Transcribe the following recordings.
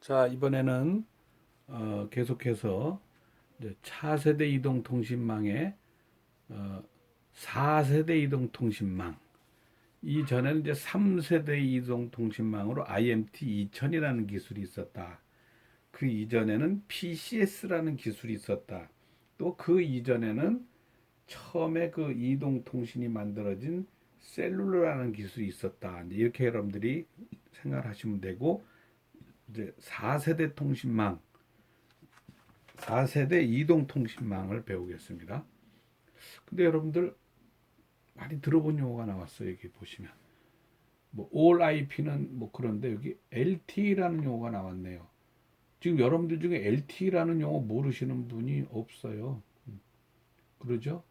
자, 이번에는 계속해서 이제 차세대 이동통신망의 어, 4세대 이동통신망. 이전에는 이제 3세대 이동통신망으로 IMT 2000이라는 기술이 있었다. 그 이전에는 PCS라는 기술이 있었다. 또 그 이전에는 처음에 그 이동통신이 만들어진 셀룰러라는 기술이 있었다. 이렇게 여러분들이 생각하시면 되고, 이제 4세대 통신망, 4세대 이동통신망을 배우겠습니다. 근데 여러분들 많이 들어본 용어가 나왔어요. 여기 보시면. 뭐 All IP는 뭐 그런데 여기 LTE라는 용어가 나왔네요. 지금 여러분들 중에 LTE라는 용어 모르시는 분이 없어요. 그러죠?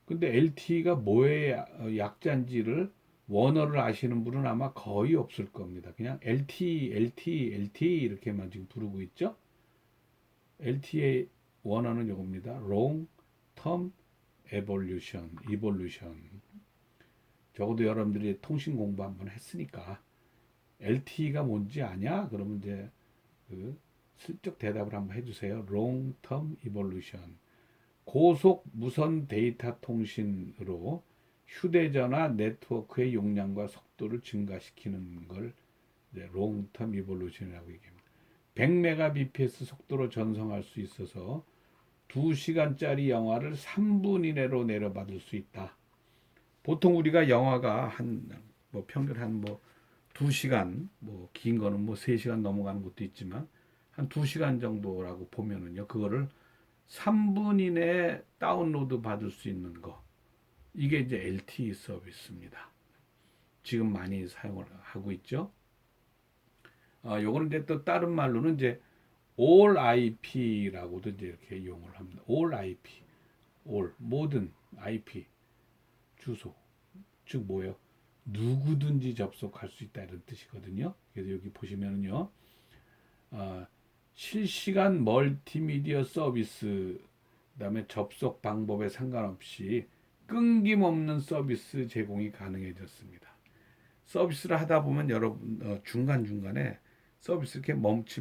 근데 LTE가 뭐의 약자인지를 원어를 아시는 분은 아마 거의 없을 겁니다. 그냥 LTE, LTE, LTE 이렇게만 지금 부르고 있죠. LTE의 원어는 이겁니다. Long Term Evolution. 적어도 여러분들이 통신 공부 한번 했으니까 LTE가 뭔지 아냐? 그러면 이제 그 슬쩍 대답을 한번 해주세요. Long Term Evolution. 고속 무선 데이터 통신으로 휴대전화 네트워크의 용량과 속도를 증가시키는 걸 Long Term Evolution이라고 얘기합니다. 100mbps 속도로 전송할 수 있어서 2시간짜리 영화를 3분 이내로 내려받을 수 있다. 보통 우리가 영화가 뭐 평균 뭐 2시간, 뭐 긴 거는 뭐 3시간 넘어가는 것도 있지만 한 2시간 정도라고 보면은요. 그거를 3분 이내에 다운로드 받을 수 있는 거. 이게 이제 LTE 서비스입니다. 지금 많이 사용을 하고 있죠. 요거는 이제 또 다른 말로는 이제 All IP라고도 이제 이렇게 이용을 합니다. All IP, All 모든 IP 주소, 즉 뭐예요? 누구든지 접속할 수 있다 이런 뜻이거든요. 그래서 여기 보시면은요, 어, 실시간 멀티미디어 서비스, 그다음에 접속 방법에 상관없이 끊김없는 서비스 제공이 가능해졌습니다. 서비스를 하다 보면 여러분 중간 중간에 서비스 이렇게 멈치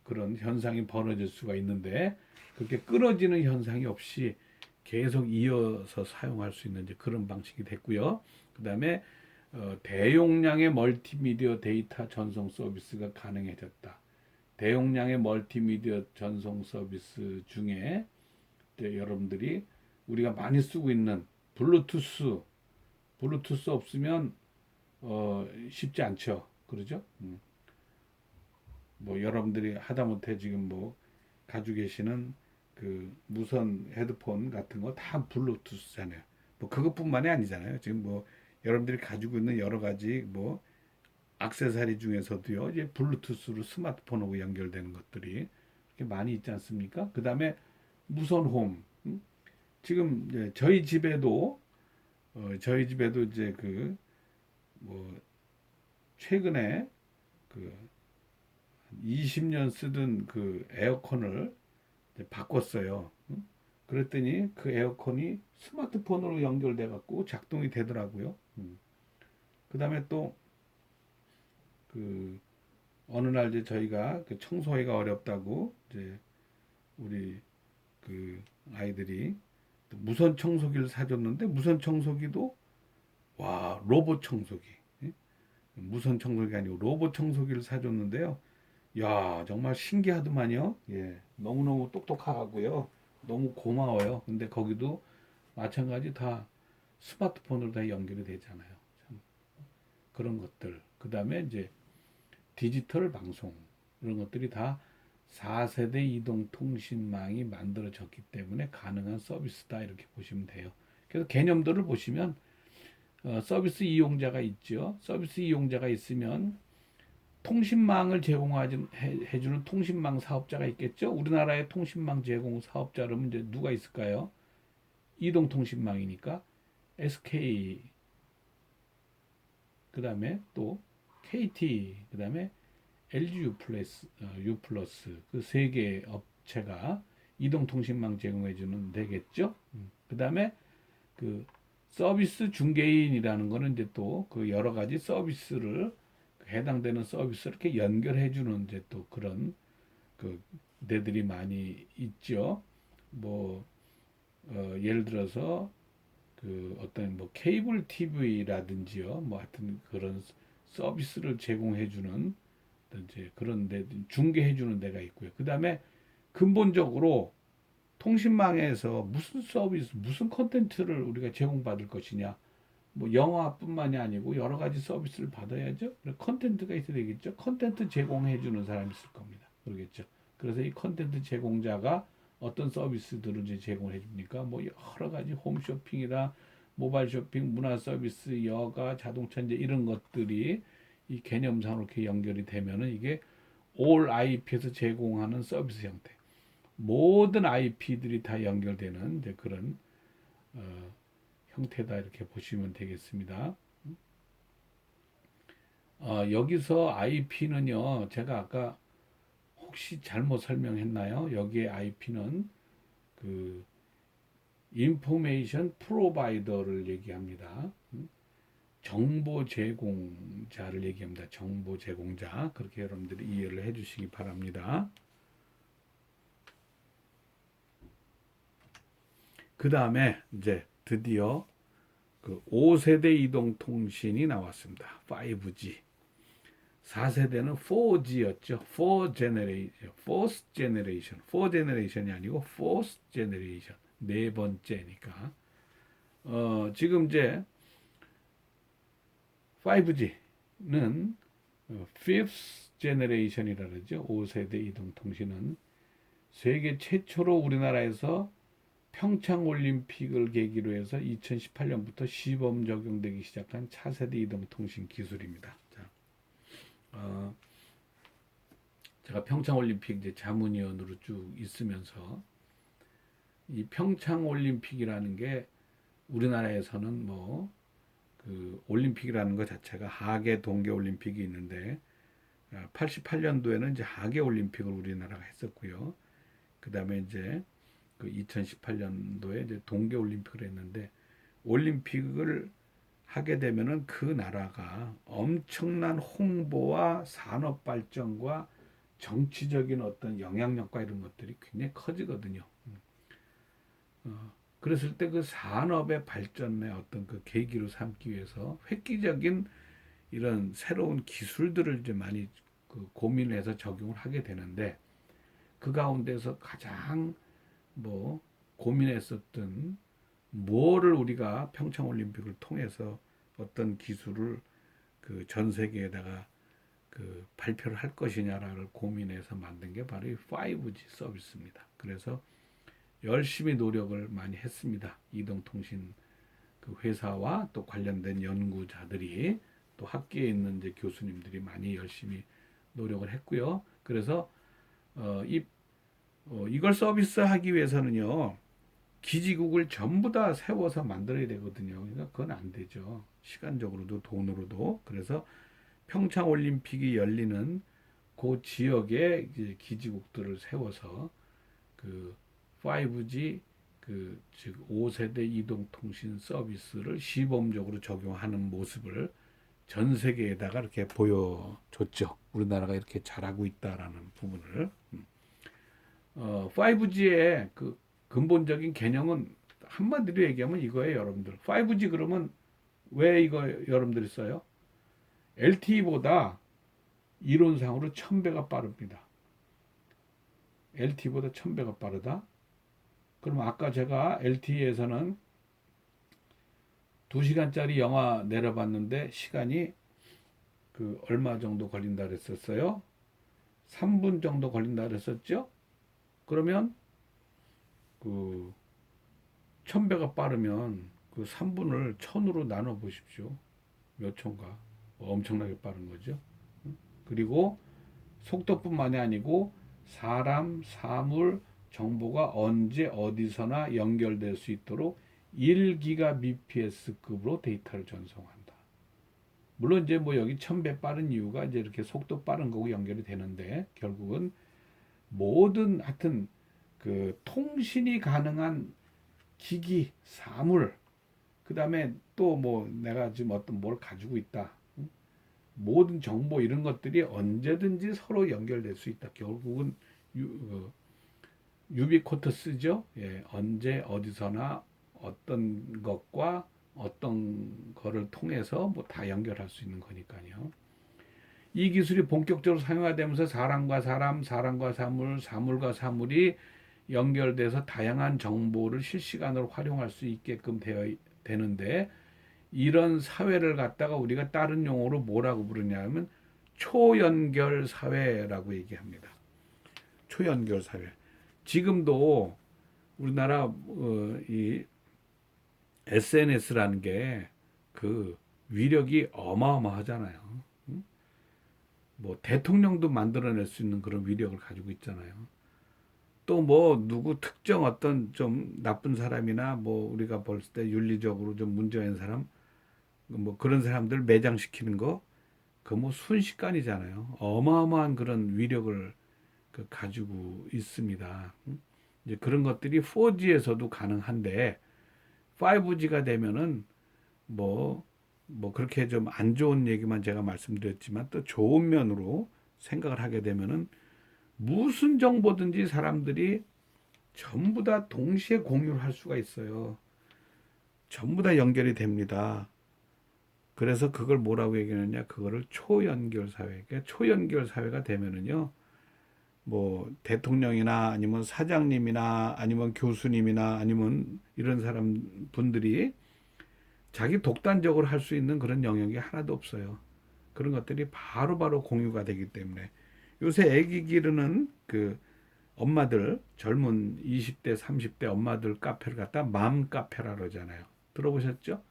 그런 현상이 벌어질 수가 있는데 그렇게 끊어지는 현상이 없이 계속 이어서 사용할 수 있는 이제 그런 방식이 됐고요. 그다음에 대용량의 멀티미디어 데이터 전송 서비스가 가능해졌다. 대용량의 멀티미디어 전송 서비스 중에 여러분들이 우리가 많이 쓰고 있는 블루투스 없으면 쉽지 않죠. 그러죠? 뭐 여러분들이 하다못해 지금 뭐 가지고 계시는 그 무선 헤드폰 같은 거 다 블루투스잖아요. 뭐 그것뿐만이 아니잖아요. 지금 뭐 여러분들이 가지고 있는 여러 가지 뭐 액세서리 중에서도요. 이제 블루투스로 스마트폰하고 연결되는 것들이 이렇게 많이 있지 않습니까? 그다음에 무선 홈. 지금 이제 저희 집에도 이제 그 뭐 최근에 그 20년 쓰던 그 에어컨을 바꿨어요. 그랬더니 그 에어컨이 스마트폰으로 연결돼 갖고 작동이 되더라고요. 그다음에 또 그 어느 날 이제 저희가 그 청소하기가 어렵다고 이제 우리 그 아이들이 무선 청소기를 사줬는데 무선 청소기도 와 로봇 청소기 무선 청소기가 아니고 로봇 청소기를 사줬는데요. 야, 정말 신기하더만요. 예, 너무너무 똑똑하고요. 너무 고마워요. 근데 거기도 마찬가지 다 스마트폰으로 다 연결이 되잖아요. 참 그런 것들. 그 다음에 이제 디지털 방송 이런 것들이 다 4세대 이동통신망이 만들어졌기 때문에 가능한 서비스다 이렇게 보시면 돼요. 그래서 개념들을 보시면 서비스 이용자가 있죠. 서비스 이용자가 있으면 통신망을 해주는 통신망 사업자가 있겠죠. 우리나라의 통신망 제공 사업자라면 이제 누가 있을까요? 이동통신망이니까 SK, 그 다음에 또 KT, 그 다음에 LG U 플러스 그 세 개 업체가 이동통신망 제공해주는 되겠죠. 그 다음에 그 서비스 중개인이라는 거는 이제 또 그 여러 가지 서비스를 해당되는 서비스 이렇게 연결해 주는 이제 또 그런 그 데들이 많이 있죠. 뭐 예를 들어서 그 어떤 뭐 케이블 TV라든지요. 뭐 하여튼 그런 서비스를 제공해 주는 이제 그런 데 중개해 주는 데가 있고요. 그다음에 근본적으로 통신망에서 무슨 서비스, 무슨 콘텐츠를 우리가 제공받을 것이냐. 뭐 영화뿐만이 아니고 여러 가지 서비스를 받아야죠. 콘텐츠가 있어야 되겠죠. 콘텐츠 제공해 주는 사람이 있을 겁니다. 그러겠죠. 그래서 이 콘텐츠 제공자가 어떤 서비스들을 이제 제공해 줍니까? 뭐 여러 가지 홈쇼핑이나 모바일 쇼핑, 문화 서비스, 여가, 자동차 이제 이런 것들이 이 개념상으로 이렇게 연결이 되면은 이게 올 IP에서 제공하는 서비스 형태. 모든 IP들이 다 연결되는 이제 그런 어, 형태다 이렇게 보시면 되겠습니다. 여기서 IP는요, 제가 아까 혹시 잘못 설명했나요? 여기에 IP는 그 인포메이션 프로바이더를 얘기합니다. 정보 제공자를 얘기합니다. 정보 제공자. 그렇게 여러분들이 이해를 해 주시기 바랍니다. 그 다음에 이제 드디어 그 5세대 이동 통신이 나왔습니다. 5G. 4세대는 4G였죠. 4 generation, fourth generation, 4 generation이 아니고 fourth generation, 네 번째니까. 지금 이제 5G는 fifth generation이라 그러죠. 5세대 이동통신은 세계 최초로 우리나라에서 평창 올림픽을 계기로 해서 2018년부터 시범 적용되기 시작한 차세대 이동통신 기술입니다. 자, 어, 제가 평창올림픽 이제 자문위원으로 쭉 있으면서 이 평창올림픽이라는 게 우리나라에서는 뭐 그 올림픽이라는 것 자체가 하계 동계 올림픽이 있는데 88년도에는 이제 하계 올림픽을 우리나라가 했었고요. 그다음에 이제 그 2018년도에 이제 동계 올림픽을 했는데 올림픽을 하게 되면은 그 나라가 엄청난 홍보와 산업 발전과 정치적인 어떤 영향력과 이런 것들이 굉장히 커지거든요. 그랬을 때 그 산업의 발전의 어떤 그 계기로 삼기 위해서 획기적인 이런 새로운 기술들을 이제 많이 그 고민해서 적용을 하게 되는데 그 가운데서 가장 뭐 고민했었던 뭐를 우리가 평창올림픽을 통해서 어떤 기술을 그 전 세계에다가 그 발표를 할 것이냐를 고민해서 만든 게 바로 이 5G 서비스입니다. 그래서 열심히 노력을 많이 했습니다. 이동통신 그 회사와 또 관련된 연구자들이 또 학계에 있는 이제 교수님들이 많이 열심히 노력을 했고요. 그래서 이걸 서비스하기 위해서는요. 기지국을 전부 다 세워서 만들어야 되거든요. 그러니까 그건 안 되죠. 시간적으로도 돈으로도. 그래서 평창 올림픽이 열리는 그 지역에 이제 기지국들을 세워서 그 5G 즉 5세대 이동통신 서비스를 시범적으로 적용하는 모습을 전 세계에다가 이렇게 보여줬죠. 우리나라가 이렇게 잘하고 있다라는 부분을. 5G의 그 근본적인 개념은 한마디로 얘기하면 이거예요, 여러분들. 5G 그러면 왜 이거 여러분들이 써요? LTE보다 이론상으로 1000배가 빠릅니다. LTE보다 1000배가 빠르다? 그럼 아까 제가 LTE에서는 2시간짜리 영화 내려봤는데 시간이 그 얼마 정도 걸린다 그랬었어요? 3분 정도 걸린다 그랬었죠? 그러면 그 1000배가 빠르면 그 3분을 1000으로 나눠 보십시오. 몇 초인가? 엄청나게 빠른 거죠. 그리고 속도뿐만이 아니고 사람, 사물, 정보가 언제 어디서나 연결될 수 있도록 1기가bps급으로 데이터를 전송한다. 물론 이제 뭐 여기 1000배 빠른 이유가 이제 이렇게 속도 빠른 거고 연결이 되는데 결국은 모든 하여튼 그 통신이 가능한 기기, 사물, 그 다음에 또 뭐 내가 지금 어떤 뭘 가지고 있다. 모든 정보 이런 것들이 언제든지 서로 연결될 수 있다. 결국은 유비쿼터스죠. 예, 언제 어디서나 어떤 것과 어떤 거를 통해서 뭐 다 연결할 수 있는 거니까요. 이 기술이 본격적으로 사용되면서 사람과 사람, 사람과 사물, 사물과 사물이 연결돼서 다양한 정보를 실시간으로 활용할 수 있게끔 되는데, 이런 사회를 갖다가 우리가 다른 용어로 뭐라고 부르냐면 초연결 사회라고 얘기합니다. 초연결 사회. 지금도 우리나라 이 SNS라는 게 그 위력이 어마어마하잖아요. 뭐 대통령도 만들어낼 수 있는 그런 위력을 가지고 있잖아요. 또 뭐 누구 특정 어떤 좀 나쁜 사람이나 뭐 우리가 볼 때 윤리적으로 좀 문제인 사람, 뭐 그런 사람들 매장시키는 거, 그 뭐 순식간이잖아요. 어마어마한 그런 위력을 가지고 있습니다. 이제 그런 것들이 4G에서도 가능한데 5G가 되면은 뭐, 뭐 그렇게 좀 안 좋은 얘기만 제가 말씀드렸지만 또 좋은 면으로 생각을 하게 되면은 무슨 정보든지 사람들이 전부 다 동시에 공유를 할 수가 있어요. 전부 다 연결이 됩니다. 그래서 그걸 뭐라고 얘기하느냐? 그거를 초연결 사회. 그러니까 초연결 사회가 되면은요, 뭐 대통령이나 아니면 사장님이나 아니면 교수님이나 아니면 이런 사람 분들이 자기 독단적으로 할 수 있는 그런 영역이 하나도 없어요. 그런 것들이 바로바로 공유가 되기 때문에 요새 아기 기르는 그 엄마들, 젊은 20대, 30대 엄마들 카페를 갖다 맘카페라 그러잖아요. 들어보셨죠?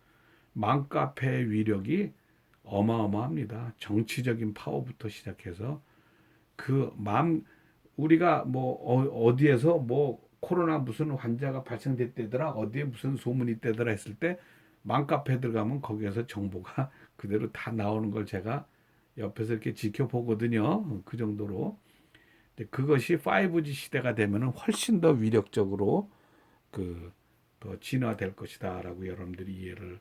맘카페의 위력이 어마어마합니다. 정치적인 파워부터 시작해서 그 우리가 뭐 어디에서 뭐 코로나 무슨 환자가 발생됐대더라, 어디에 무슨 소문이 있대더라 했을 때 맘카페 들어가면 거기에서 정보가 그대로 다 나오는 걸 제가 옆에서 이렇게 지켜보거든요. 그 정도로. 그것이 5G 시대가 되면은 훨씬 더 위력적으로 더 진화될 것이다라고 여러분들이 이해를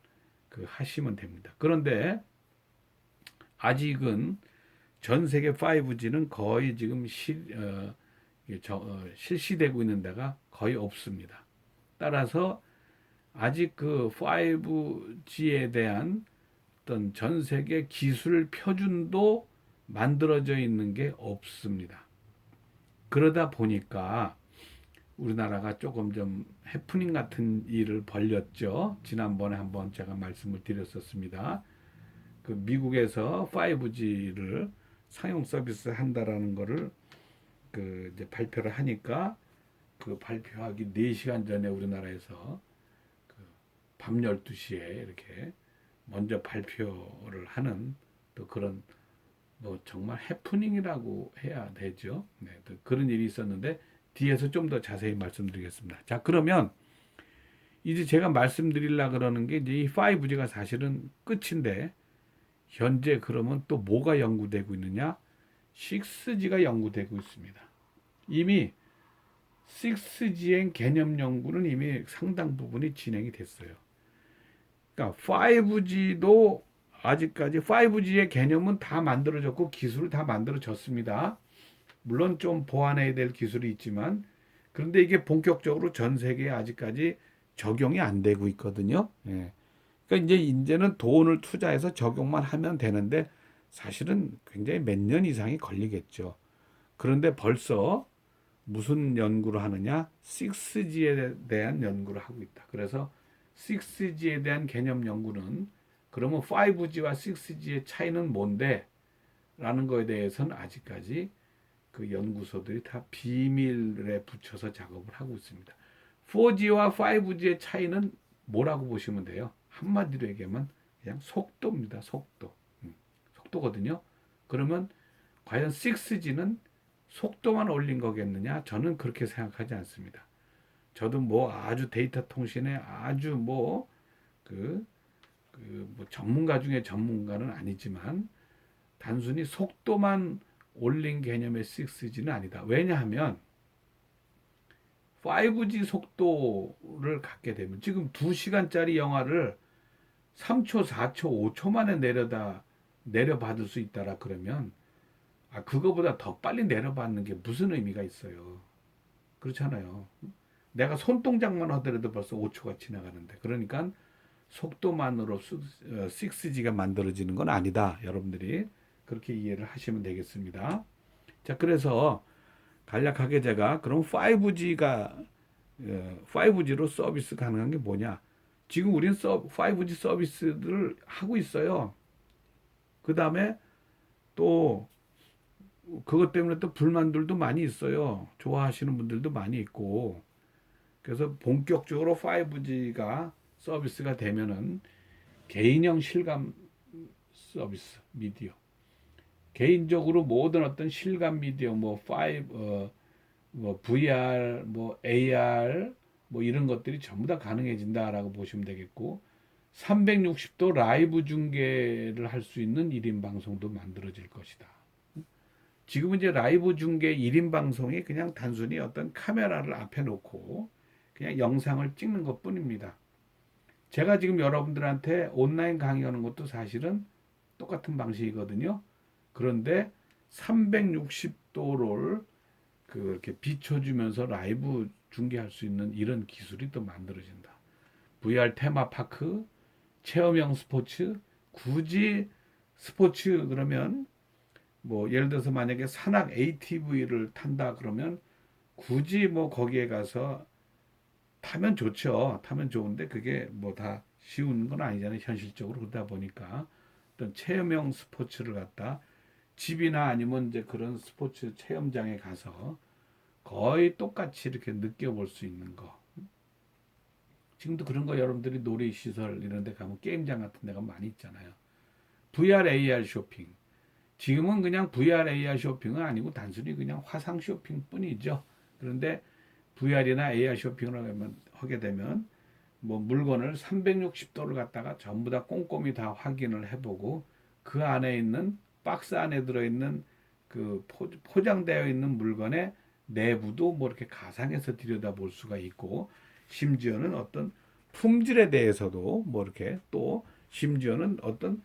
하시면 됩니다. 그런데 아직은 전 세계 5G는 거의 지금 실시되고 있는 데가 거의 없습니다. 따라서 아직 그 5G에 대한 어떤 전 세계 기술 표준도 만들어져 있는 게 없습니다. 그러다 보니까 우리나라가 조금 좀 해프닝 같은 일을 벌였죠. 지난번에 한번 제가 말씀을 드렸었습니다. 그 미국에서 5G를 상용 서비스 한다라는 거를 이제 발표를 하니까 그 발표하기 4시간 전에 우리나라에서 밤 12시에 이렇게 먼저 발표를 하는 또 그런 뭐 정말 해프닝이라고 해야 되죠. 네, 또 그런 일이 있었는데 뒤에서 좀 더 자세히 말씀드리겠습니다. 자, 그러면 이제 제가 말씀드리려 그러는 게 이제 이 5G가 사실은 끝인데 현재 그러면 또 뭐가 연구되고 있느냐? 6G가 연구되고 있습니다. 이미 6G의 개념 연구는 이미 상당 부분이 진행이 됐어요. 그러니까 5G도 아직까지 5G의 개념은 다 만들어졌고 기술을 다 만들어졌습니다. 물론 좀 보완해야 될 기술이 있지만 그런데 이게 본격적으로 전 세계에 아직까지 적용이 안 되고 있거든요. 예. 그러니까 이제는 돈을 투자해서 적용만 하면 되는데 사실은 굉장히 몇 년 이상이 걸리겠죠. 그런데 벌써 무슨 연구를 하느냐? 6G에 대한 연구를 하고 있다. 그래서 6G에 대한 개념 연구는 그러면 5G와 6G의 차이는 뭔데? 라는 거에 대해서는 아직까지 그 연구소들이 다 비밀에 붙여서 작업을 하고 있습니다. 4G와 5G의 차이는 뭐라고 보시면 돼요? 한마디로 얘기하면 그냥 속도입니다. 속도. 속도거든요. 그러면 과연 6G는 속도만 올린 거겠느냐? 저는 그렇게 생각하지 않습니다. 저도 뭐 아주 데이터 통신에 아주 뭐 전문가 중에 전문가는 아니지만 단순히 속도만 올린 개념의 6G는 아니다. 왜냐하면 5G 속도를 갖게 되면 지금 2시간짜리 영화를 3초, 4초, 5초 만에 내려다 내려받을 수 있다라 그러면 그거보다 더 빨리 내려받는 게 무슨 의미가 있어요. 그렇잖아요. 내가 손동작만 하더라도 벌써 5초가 지나가는데 그러니까 속도만으로 6G가 만들어지는 건 아니다. 여러분들이 그렇게 이해를 하시면 되겠습니다. 자, 그래서 간략하게 제가 그럼 5G로 서비스 가능한 게 뭐냐? 지금 우리는 5G 서비스를 하고 있어요. 그 다음에 또 그것 때문에 또 불만들도 많이 있어요. 좋아하시는 분들도 많이 있고. 그래서 본격적으로 5G가 서비스가 되면은 개인형 실감 서비스 미디어. 개인적으로 모든 어떤 실감 미디어 뭐 VR, 뭐 AR 뭐 이런 것들이 전부 다 가능해진다라고 보시면 되겠고 360도 라이브 중계를 할 수 있는 1인 방송도 만들어질 것이다. 지금은 이제 라이브 중계 1인 방송이 그냥 단순히 어떤 카메라를 앞에 놓고 그냥 영상을 찍는 것뿐입니다. 제가 지금 여러분들한테 온라인 강의하는 것도 사실은 똑같은 방식이거든요. 그런데 360도를 그렇게 비춰주면서 라이브 중계할 수 있는 이런 기술이 또 만들어진다. VR 테마파크, 체험형 스포츠, 굳이 스포츠 그러면 뭐 예를 들어서 만약에 산악 ATV를 탄다 그러면 굳이 뭐 거기에 가서 타면 좋죠. 타면 좋은데 그게 뭐 다 쉬운 건 아니잖아요. 현실적으로 그러다 보니까 어떤 체험형 스포츠를 갖다 집이나 아니면 이제 그런 스포츠 체험장에 가서 거의 똑같이 이렇게 느껴볼 수 있는 거. 지금도 그런 거 여러분들이 놀이시설 이런 데 가면 게임장 같은 데가 많이 있잖아요. VR, AR 쇼핑. 지금은 그냥 VR, AR 쇼핑은 아니고 단순히 그냥 화상 쇼핑 뿐이죠. 그런데 VR이나 AR 쇼핑을 하게 되면 뭐 물건을 360도를 갖다가 전부 다 꼼꼼히 다 확인을 해보고 그 안에 있는 박스 안에 들어있는 그 포장되어 있는 물건의 내부도 뭐 이렇게 가상해서 들여다볼 수가 있고 심지어는 어떤 품질에 대해서도 뭐 이렇게 또 심지어는 어떤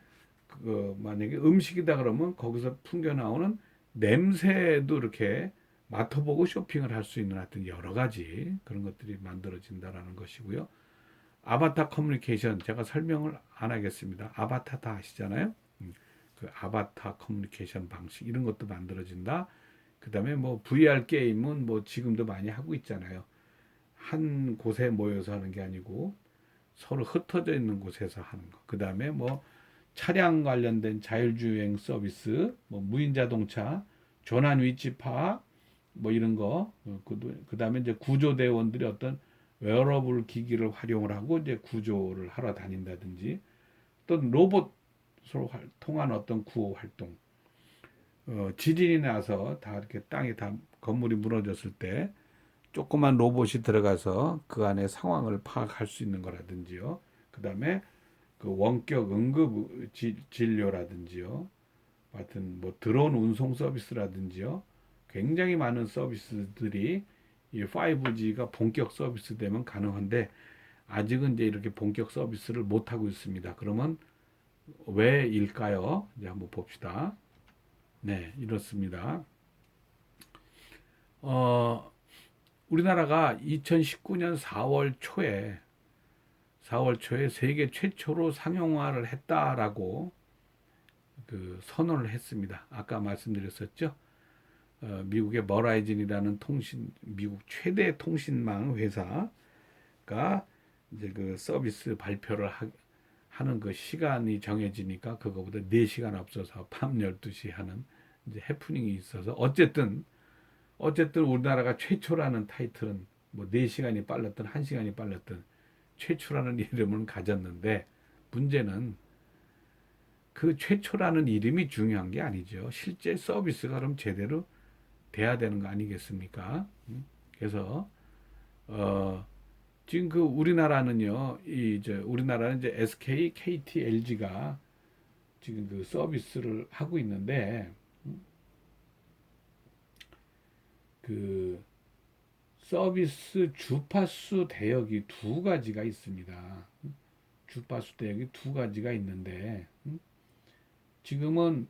그 만약에 음식이다 그러면 거기서 풍겨 나오는 냄새도 이렇게 맡아보고 쇼핑을 할 수 있는 하여튼 여러 가지 그런 것들이 만들어진다라는 것이고요. 아바타 커뮤니케이션 제가 설명을 안 하겠습니다. 아바타 다 아시잖아요. 그 아바타 커뮤니케이션 방식 이런 것도 만들어진다. 그다음에 뭐 VR 게임은 뭐 지금도 많이 하고 있잖아요. 한 곳에 모여서 하는 게 아니고 서로 흩어져 있는 곳에서 하는 거. 그다음에 뭐 차량 관련된 자율주행 서비스, 뭐 무인 자동차, 조난 위치 파악, 뭐 이런 거. 그다음에 이제 구조대원들이 어떤 웨어러블 기기를 활용을 하고 이제 구조를 하러 다닌다든지 또 로봇으로 통한 어떤 구호 활동. 지진이 나서 다 이렇게 땅에 다 건물이 무너졌을 때 조그만 로봇이 들어가서 그 안에 상황을 파악할 수 있는 거라든지요. 그다음에 그 원격 응급 진료라든지요. 하여튼 뭐 드론 운송 서비스라든지요. 굉장히 많은 서비스들이 이 5G가 본격 서비스 되면 가능한데 아직은 이제 이렇게 본격 서비스를 못 하고 있습니다. 그러면 왜일까요? 이제 한번 봅시다. 네, 이렇습니다. 어, 우리나라가 2019년 4월 초에 세계 최초로 상용화를 했다라고 그 선언을 했습니다. 아까 말씀드렸었죠. 미국의 버라이즌이라는 미국 최대 통신망 회사가 이제 그 서비스 발표를 하는 그 시간이 정해지니까 그거보다 4시간 앞서서 밤 12시 하는 이제 해프닝이 있어서 어쨌든 우리나라가 최초라는 타이틀은 뭐 4시간이 빨랐든 1시간이 빨랐든 최초라는 이름을 가졌는데 문제는 그 최초라는 이름이 중요한 게 아니죠. 실제 서비스가 그럼 제대로 돼야 되는 거 아니겠습니까? 그래서 어 지금 그 우리나라는요, 우리나라는 이제 SK, KT, LG가 지금 그 서비스를 하고 있는데 그 서비스 주파수 대역이 두 가지가 있습니다. 주파수 대역이 두 가지가 있는데 지금은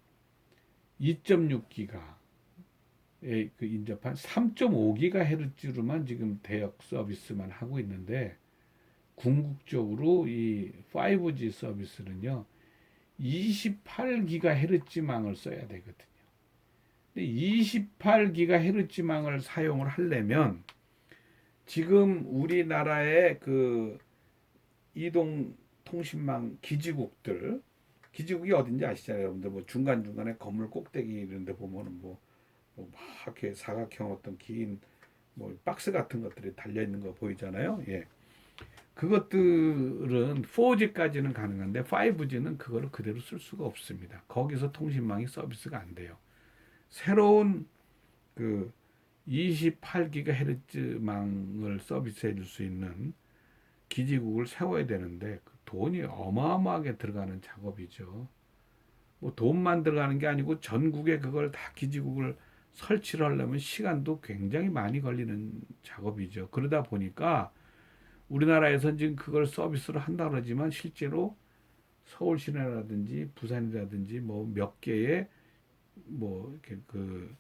2.6기가에 그 인접한 3.5GHz로만 지금 대역 서비스만 하고 있는데, 궁극적으로 이 5G 서비스는요 28GHz망을 써야 되거든요. 근데 28GHz망을 사용을 하려면 지금 우리나라의 그 이동 통신망 기지국이 어딘지 아시잖아요, 여러분들. 뭐 중간중간에 건물 꼭대기 이런 데 보면은 막 이렇게 사각형 어떤 긴 뭐 박스 같은 것들이 달려 있는 거 보이잖아요. 예. 그것들은 4G까지는 가능한데 5G는 그거를 그대로 쓸 수가 없습니다. 거기서 통신망이 서비스가 안 돼요. 새로운 그 28GHz망을 서비스해 줄 수 있는 기지국을 세워야 되는데 그 돈이 어마어마하게 들어가는 작업이죠. 뭐 돈만 들어가는 게 아니고 전국에 그걸 다 기지국을 설치를 하려면 시간도 굉장히 많이 걸리는 작업이죠. 그러다 보니까 우리나라에선 지금 그걸 서비스를 한다 그러지만 실제로 서울 시내라든지 부산이라든지 뭐 몇 개의 뭐 이렇게 그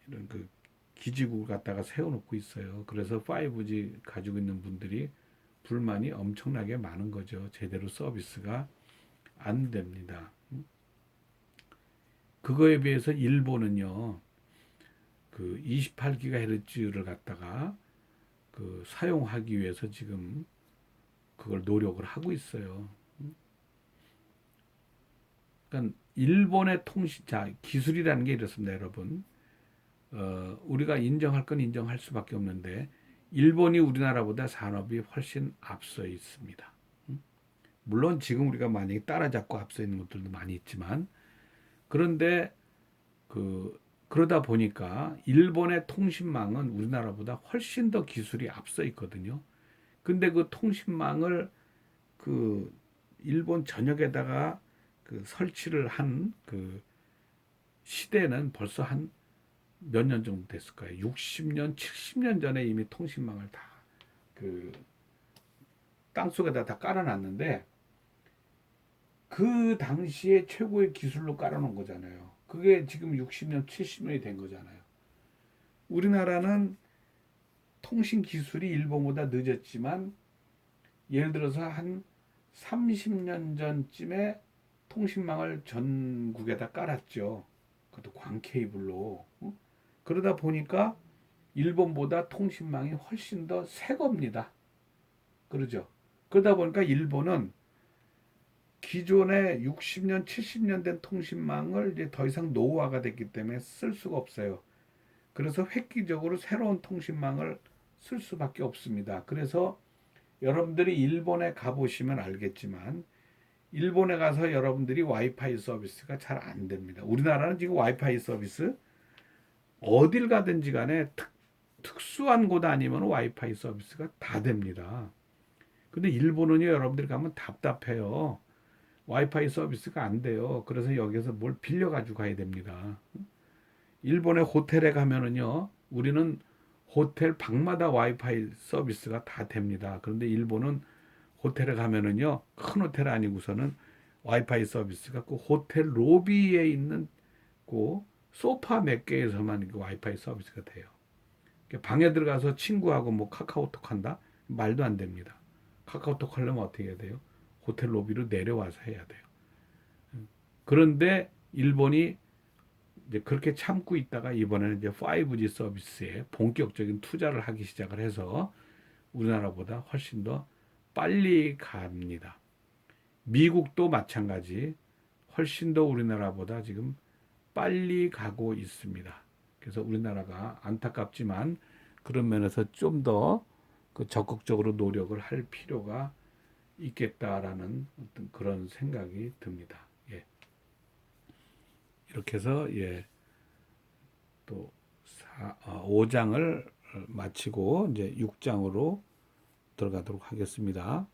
이런 그 기지국을 갖다가 세워놓고 있어요. 그래서 5G 가지고 있는 분들이 불만이 엄청나게 많은 거죠. 제대로 서비스가 안 됩니다. 그거에 비해서 일본은요, 그 28GHz를 갖다가 그 사용하기 위해서 지금 그걸 노력을 하고 있어요. 그러니까 일본의 기술이라는 게 이렇습니다, 여러분. 우리가 인정할 건 인정할 수밖에 없는데 일본이 우리나라보다 산업이 훨씬 앞서 있습니다. 물론 지금 우리가 만약에 따라잡고 앞서 있는 것들도 많이 있지만, 그런데 그러다 보니까 일본의 통신망은 우리나라보다 훨씬 더 기술이 앞서 있거든요. 근데 그 통신망을 그 일본 전역에다가 그 설치를 한 그 시대는 벌써 한 몇 년 정도 됐을까요? 60년, 70년 전에 이미 통신망을 다 그 땅속에다 다 깔아놨는데 그 당시에 최고의 기술로 깔아놓은 거잖아요. 그게 지금 60년, 70년이 된 거잖아요. 우리나라는 통신 기술이 일본보다 늦었지만 예를 들어서 한 30년 전쯤에 통신망을 전국에다 깔았죠. 그것도 광 케이블로. 그러다 보니까 일본보다 통신망이 훨씬 더 새 겁니다. 그러죠. 그러다 보니까 일본은 기존의 60년, 70년 된 통신망을 이제 더 이상 노후화가 됐기 때문에 쓸 수가 없어요. 그래서 획기적으로 새로운 통신망을 쓸 수밖에 없습니다. 그래서 여러분들이 일본에 가보시면 알겠지만 일본에 가서 여러분들이 와이파이 서비스가 잘 안 됩니다. 우리나라는 지금 와이파이 서비스 어딜 가든지 간에 특수한 곳 아니면 와이파이 서비스가 다 됩니다. 근데 일본은요, 여러분들이 가면 답답해요. 와이파이 서비스가 안 돼요. 그래서 여기서 뭘 빌려 가지고 가야 됩니다. 일본의 호텔에 가면은요, 우리는 호텔 방마다 와이파이 서비스가 다 됩니다. 그런데 일본은 호텔에 가면은요, 큰 호텔 아니고서는 와이파이 서비스가 그 호텔 로비에 있는 그 소파 몇 개에서만 그 와이파이 서비스가 돼요. 방에 들어가서 친구하고 뭐 카카오톡 한다? 말도 안 됩니다. 카카오톡 하려면 어떻게 해야 돼요? 호텔 로비로 내려와서 해야 돼요. 그런데 일본이 이제 그렇게 참고 있다가 이번에는 이제 5G 서비스에 본격적인 투자를 하기 시작을 해서 우리나라보다 훨씬 더 빨리 갑니다. 미국도 마찬가지 훨씬 더 우리나라보다 지금 빨리 가고 있습니다. 그래서 우리나라가 안타깝지만 그런 면에서 좀 더 적극적으로 노력을 할 필요가 있겠다라는 어떤 그런 생각이 듭니다. 예. 이렇게 해서 예, 또 5장을 마치고 이제 6장으로 들어가도록 하겠습니다.